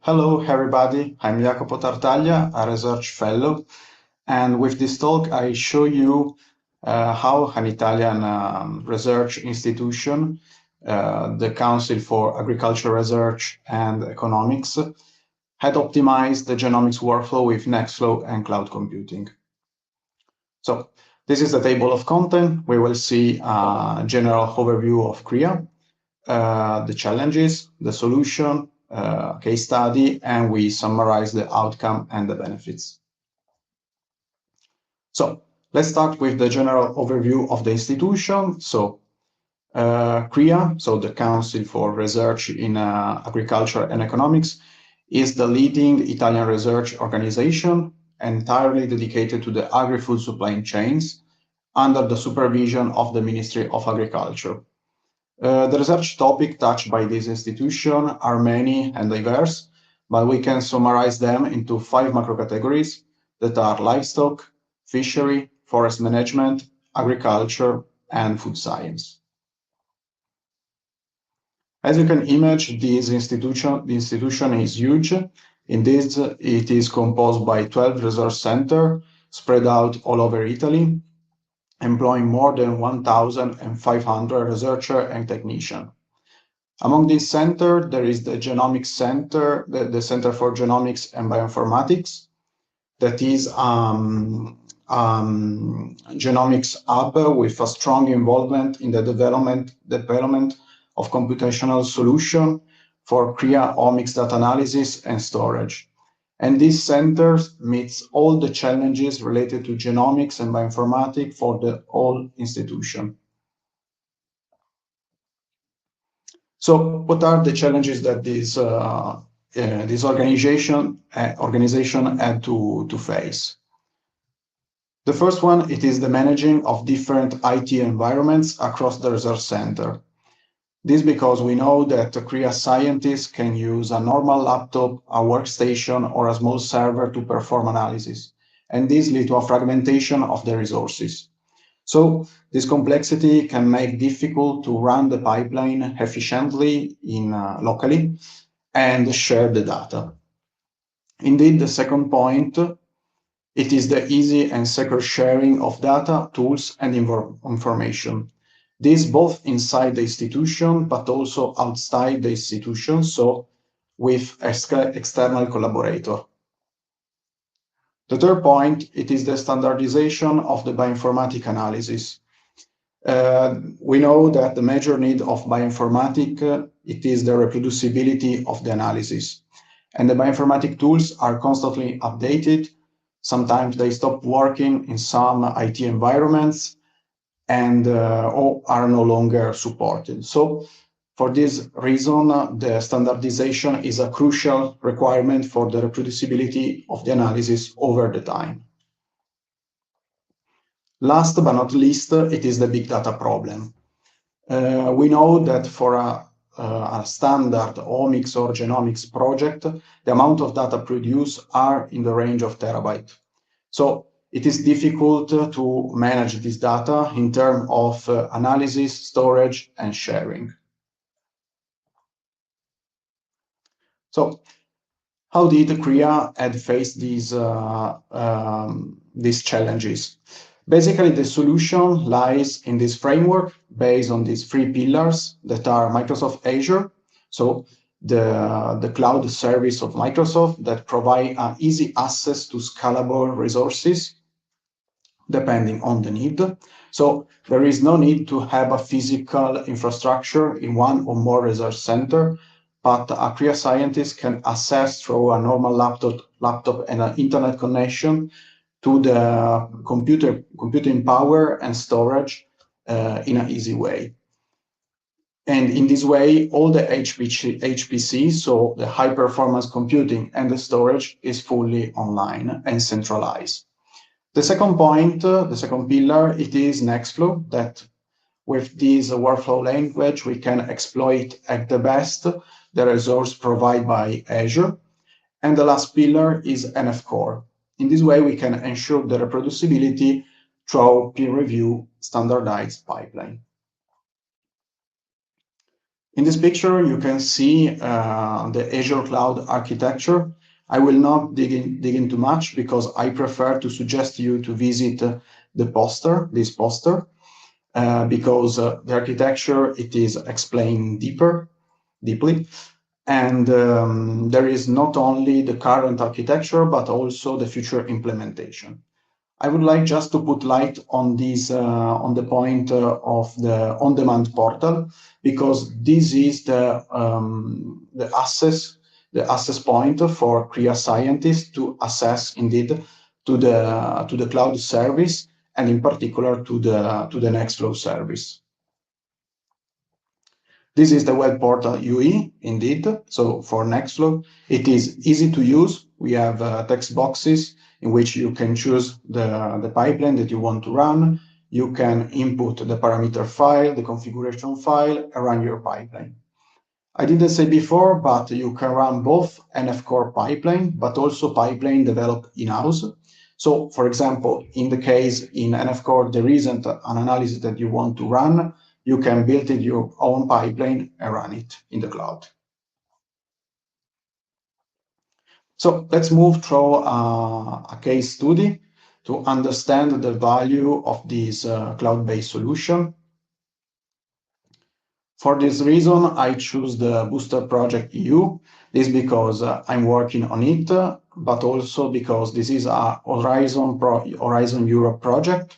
Hello, everybody. I'm Jacopo Tartaglia, a research fellow, and with this talk, I show you how an Italian research institution, the Council for Agricultural Research and Economics, had optimized the genomics workflow with Nextflow and cloud computing. So this is the table of content. We will see a general overview of CREA, the challenges, the solution, case study, and we summarize the outcome and the benefits. So let's start with the general overview of the institution. So CREA, so the Council for Research in Agriculture and Economics, is the leading Italian research organization entirely dedicated to the agri-food supply chains under the supervision of the Ministry of Agriculture. The research topics touched by this institution are many and diverse, but we can summarize them into 5 macro categories that are livestock, fishery, forest management, agriculture, and food science. As you can imagine, the institution is huge. Indeed, it is composed by 12 research centers spread out all over Italy, employing more than 1,500 researchers and technicians. Among these centers, there is the Genomics Center, the Center for Genomics and Bioinformatics, that is genomics hub with a strong involvement in the development of computational solution for CREA-omics data analysis and storage. And this center meets all the challenges related to genomics and bioinformatics for the whole institution. So what are the challenges that this organization had to face? The first one, it is the managing of different IT environments across the research center. This because we know that CREA scientists can use a normal laptop, a workstation, or a small server to perform analysis, and this leads to a fragmentation of the resources. So this complexity can make it difficult to run the pipeline efficiently locally and share the data. Indeed, the second point, it is the easy and secure sharing of data, tools, and information. This both inside the institution, but also outside the institution, so with external collaborator. The third point, it is the standardization of the bioinformatic analysis. We know that the major need of bioinformatics, it is the reproducibility of the analysis. And the bioinformatic tools are constantly updated. Sometimes they stop working in some IT environments and or are no longer supported. So for this reason, the standardization is a crucial requirement for the reproducibility of the analysis over the time. Last but not least, it is the big data problem. We know that for a standard omics or genomics project, the amount of data produced are in the range of terabytes. So it is difficult to manage this data in terms of analysis, storage, and sharing. So how did CREA had faced these challenges? Basically, the solution lies in this framework based on these 3 pillars that are Microsoft Azure, so the cloud service of Microsoft that provide easy access to scalable resources depending on the need. So there is no need to have a physical infrastructure in one or more research center, but a CREA scientist can access through a normal laptop and an internet connection to the computing power and storage in an easy way. And in this way, all the HPC, so the high performance computing and the storage is fully online and centralized. The second point, the second pillar, it is Nextflow, that with this workflow language, we can exploit at the best the resource provided by Azure. And the last pillar is NF Core. In this way, we can ensure the reproducibility through peer review standardized pipeline. In this picture, you can see the Azure Cloud architecture. I will not dig into much because I prefer to suggest you to visit this poster, because the architecture, it is explained deeply. And there is not only the current architecture, but also the future implementation. I would like just to put light on this, on the point of the on-demand portal, because this is the access point for CREA scientists to access indeed to the cloud service, and in particular to the Nextflow service. This is the web portal UI, indeed. So for Nextflow, it is easy to use. We have text boxes in which you can choose the pipeline that you want to run. You can input the parameter file, the configuration file, and run your pipeline. I didn't say before, but you can run both NF Core pipeline, but also pipeline developed in-house. So, for example, in the case in NF Core, there isn't an analysis that you want to run, you can build in your own pipeline and run it in the cloud. So let's move through a case study to understand the value of this cloud-based solution. For this reason, I choose the Booster Project EU. This because I'm working on it, but also because this is a Horizon Europe project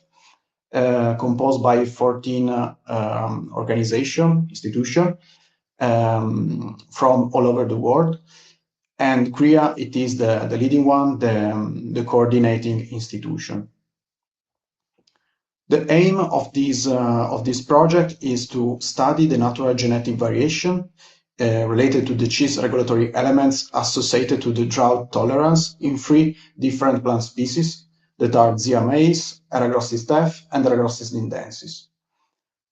composed by 14 institutions from all over the world. And CREA, it is the leading one, the coordinating institution. The aim of this project is to study the natural genetic variation related to the cheese regulatory elements associated to the drought tolerance in 3 different plant species that are Zea mays, Eragrostis steph, and Eragrostis lindensis.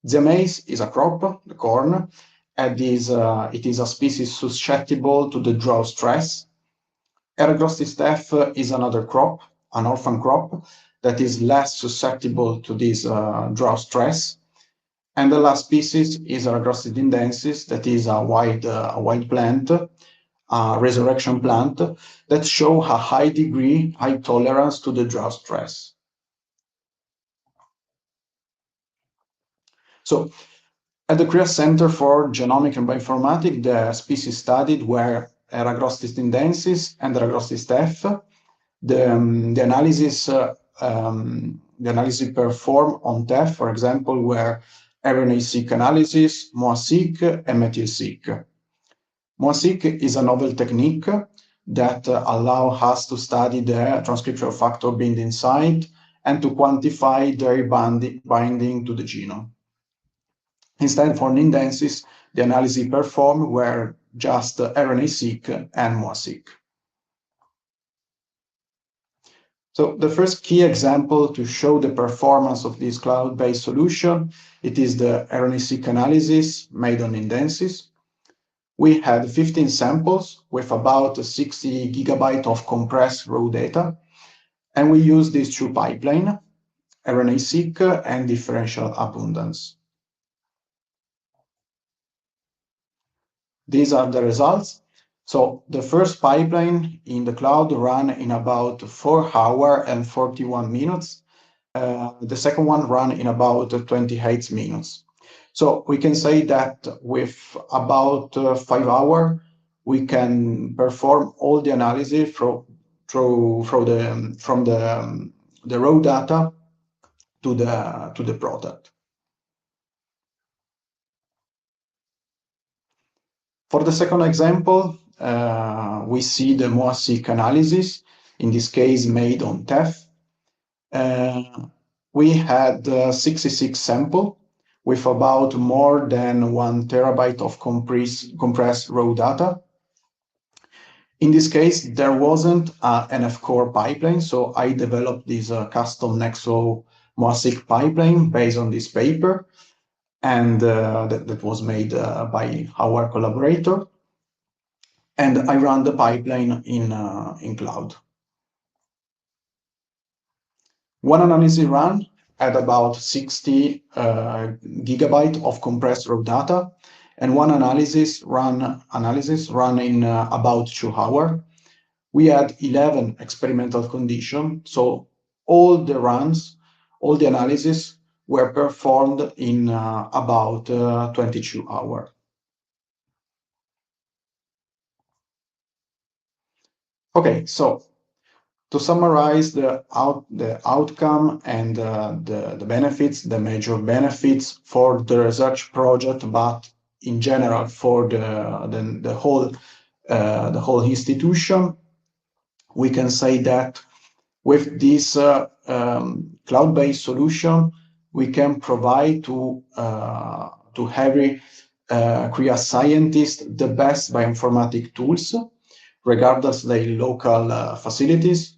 Zea mays is a crop, the corn, and it is a species susceptible to the drought stress. Eragrostis steph is another crop, an orphan crop, that is less susceptible to this drought stress. And the last species is Eragrostis lindensis, that is a wild plant, a resurrection plant, that show a high tolerance to the drought stress. So, at the CREA Center for Genomic and Bioinformatics, the species studied were Eragrostis lindensis and Eragrostis steph. The analysis performed on TEF, for example, were RNA-seq analysis, MOA-seq, and methyl-seq. MOA-seq is a novel technique that allows us to study the transcription factor binding site and to quantify their binding to the genome. Instead, for lindensis, the analysis performed were just RNA-seq and MOA-seq. So the first key example to show the performance of this cloud-based solution, it is the RNA-seq analysis made on lindensis. We had 15 samples with about 60 gigabytes of compressed raw data, and we used these 2 pipelines, RNA-seq and differential abundance. These are the results. So the first pipeline in the cloud ran in about 4 hours and 41 minutes. The second one ran in about 28 minutes. So we can say that with about 5 hours, we can perform all the analysis from the raw data to the product. For the second example, we see the MOA-seq analysis, in this case made on TEF. We had 66 samples with about more than 1 terabyte of compressed raw data. In this case, there wasn't an NF Core pipeline, so I developed this custom Nextflow MOA-seq pipeline based on this paper, and that was made by our collaborator. And I run the pipeline in cloud. One analysis run had about 60 gigabytes of compressed raw data, and one analysis run in about 2 hours. We had 11 experimental conditions, so all the runs, all the analyses were performed in about 22 hours. Okay, so to summarize the outcome and the benefits, the major benefits for the research project, but in general for the whole institution, we can say that with this cloud-based solution, we can provide to every CREA scientist the best bioinformatic tools, regardless their local facilities.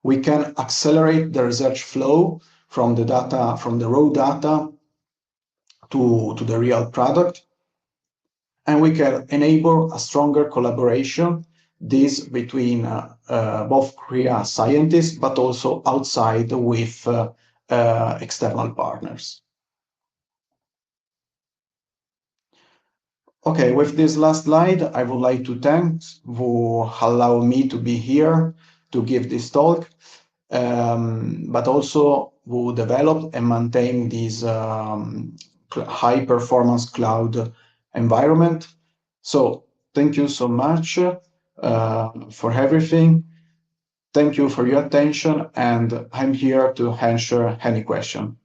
We can accelerate the research flow from the data, from the raw data to the real product. And we can enable a stronger collaboration, this between both CREA scientists, but also outside with external partners. Okay, with this last slide, I would like to thank who allow me to be here to give this talk, but also who developed and maintain this high performance cloud environment. So thank you so much for everything. Thank you for your attention, and I'm here to answer any question.